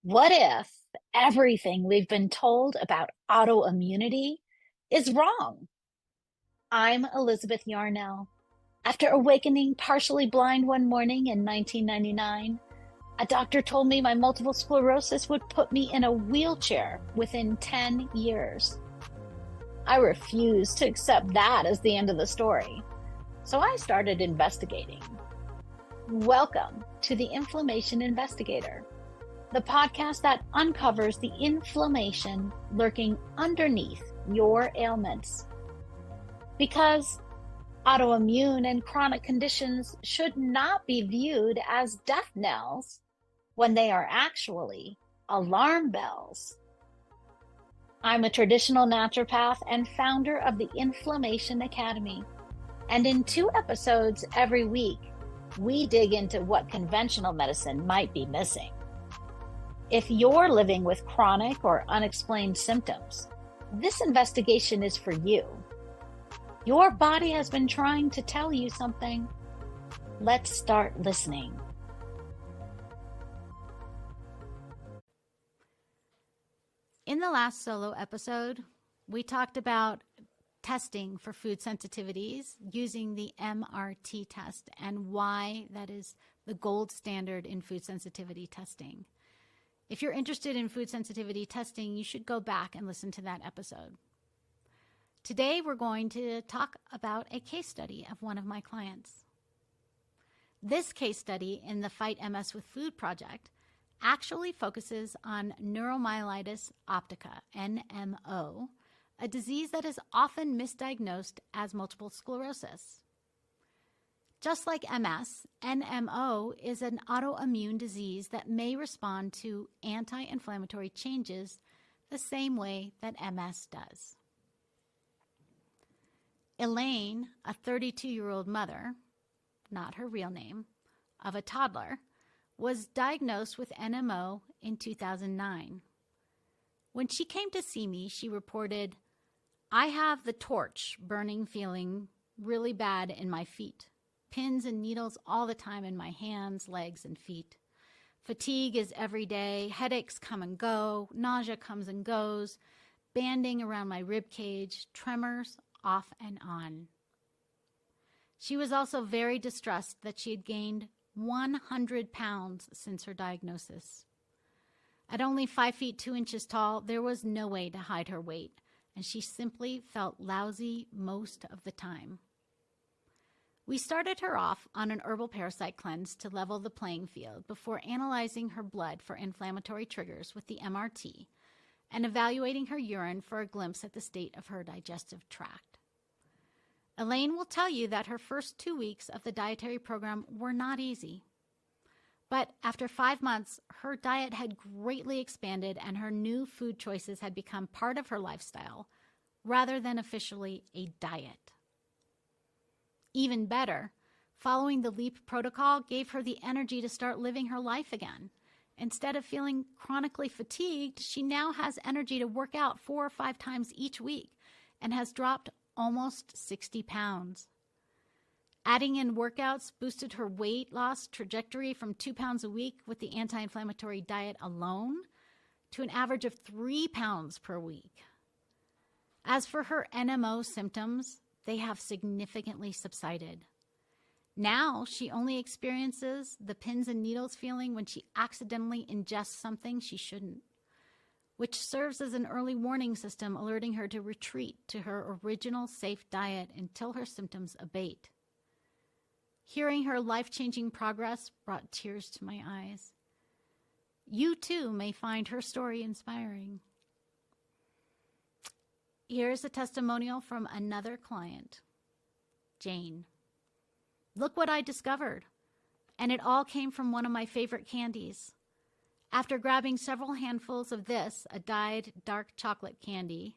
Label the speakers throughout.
Speaker 1: What if everything we've been told about autoimmunity is wrong? I'm Elizabeth Yarnell. After awakening partially blind one morning in 1999, a doctor told me my multiple sclerosis would put me in a wheelchair within 10 years. I refused to accept that as the end of the story, so I started investigating. Welcome to the Inflammation Investigator, the podcast that uncovers the inflammation lurking underneath your ailments. Because autoimmune and chronic conditions should not be viewed as death knells when they are actually alarm bells. I'm a traditional naturopath and founder of the Inflammation Academy. And in 2 episodes every week, we dig into what conventional medicine might be missing. If you're living with chronic or unexplained symptoms, this investigation is for you. Your body has been trying to tell you something. Let's start listening.
Speaker 2: In the last solo episode, we talked about testing for food sensitivities using the MRT test and why that is the gold standard in food sensitivity testing. If you're interested in food sensitivity testing, you should go back and listen to that episode. Today, we're going to talk about a case study of one of my clients. This case study in the Fight MS with Food project actually focuses on neuromyelitis optica, NMO, a disease that is often misdiagnosed as multiple sclerosis. Just like MS, NMO is an autoimmune disease that may respond to anti-inflammatory changes the same way that MS does. Elaine, a 32-year-old mother, not her real name, of a toddler, was diagnosed with NMO in 2009. When she came to see me, she reported, "I have the torch burning feeling really bad in my feet. Pins and needles all the time in my hands, legs, and feet. Fatigue is every day. Headaches come and go. Nausea comes and goes. Banding around my rib cage. Tremors off and on." She was also very distressed that she had gained 100 pounds since her diagnosis. At only 5 feet 2 inches tall, there was no way to hide her weight, and she simply felt lousy most of the time. We started her off on an herbal parasite cleanse to level the playing field before analyzing her blood for inflammatory triggers with the MRT and evaluating her urine for a glimpse at the state of her digestive tract. Elaine will tell you that her first 2 weeks of the Dietary program were not easy. But after 5 months, her diet had greatly expanded and her new food choices had become part of her lifestyle rather than officially a diet. Even better, following the LEAP protocol gave her the energy to start living her life again. Instead of feeling chronically fatigued, she now has energy to work out 4 or 5 times each week and has dropped almost 60 pounds. Adding in workouts boosted her weight loss trajectory from 2 pounds a week with the anti-inflammatory diet alone to an average of 3 pounds per week. As for her NMO symptoms, they have significantly subsided. Now she only experiences the pins and needles feeling when she accidentally ingests something she shouldn't, which serves as an early warning system alerting her to retreat to her original safe diet until her symptoms abate. Hearing her life-changing progress brought tears to my eyes. You too may find her story inspiring. Here's a testimonial from another client, Jane. "Look what I discovered, and it all came from one of my favorite candies. After grabbing several handfuls of this, a dyed dark chocolate candy,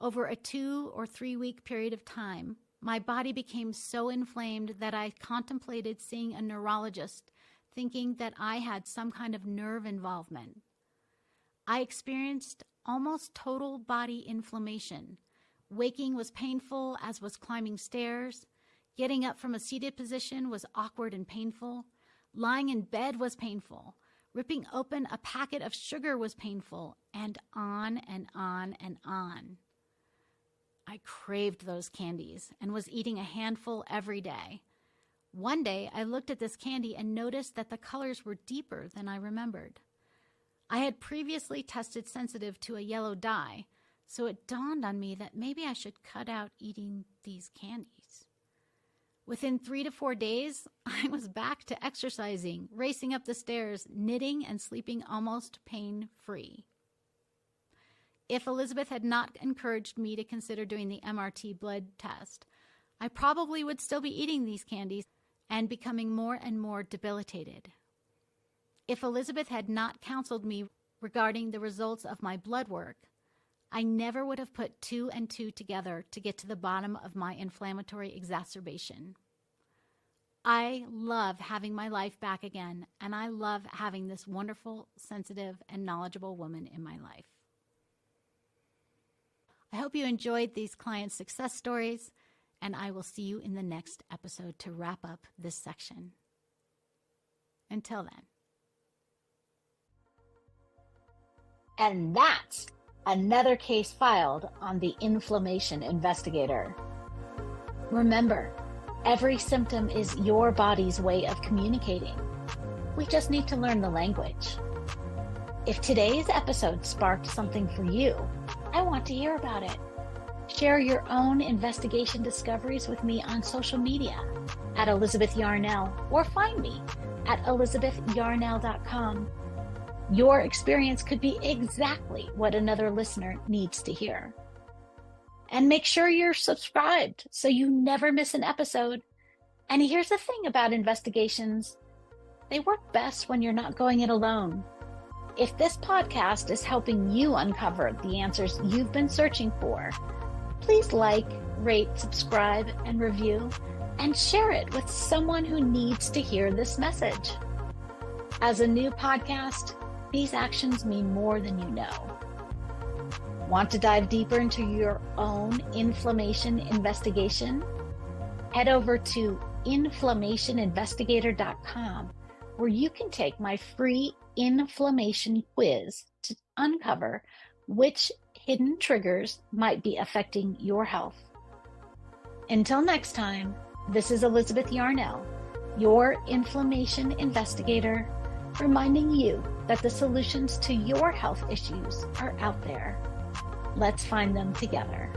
Speaker 2: over a 2 or 3 week period of time, my body became so inflamed that I contemplated seeing a neurologist, thinking that I had some kind of nerve involvement. I experienced almost total body inflammation. Waking was painful, as was climbing stairs. Getting up from a seated position was awkward and painful. Lying in bed was painful. Ripping open a packet of sugar was painful, and on and on and on. I craved those candies and was eating a handful every day. One day, I looked at this candy and noticed that the colors were deeper than I remembered. I had previously tested sensitive to a yellow dye, so it dawned on me that maybe I should cut out eating these candies. Within 3 to 4 days, I was back to exercising, racing up the stairs, knitting, and sleeping almost pain-free. If Elizabeth had not encouraged me to consider doing the MRT blood test, I probably would still be eating these candies and becoming more and more debilitated. If Elizabeth had not counseled me regarding the results of my blood work, I never would have put 2 and 2 together to get to the bottom of my inflammatory exacerbation. I love having my life back again, and I love having this wonderful, sensitive, and knowledgeable woman in my life. I hope you enjoyed these client success stories, and I will see you in the next episode to wrap up this section. Until then.
Speaker 1: And that's another case filed on the Inflammation Investigator. Remember, every symptom is your body's way of communicating. We just need to learn the language. If today's episode sparked something for you, I want to hear about it. Share your own investigation discoveries with me on social media at Elizabeth Yarnell, or find me at elizabethyarnell.com. Your experience could be exactly what another listener needs to hear. And make sure you're subscribed so you never miss an episode. And here's the thing about investigations. They work best when you're not going it alone. If this podcast is helping you uncover the answers you've been searching for, please like, rate, subscribe, and review, and share it with someone who needs to hear this message. As a new podcast, these actions mean more than you know. Want to dive deeper into your own inflammation investigation? Head over to inflammationinvestigator.com, where you can take my free inflammation quiz to uncover which hidden triggers might be affecting your health. Until next time, this is Elizabeth Yarnell, your inflammation investigator, reminding you that the solutions to your health issues are out there. Let's find them together.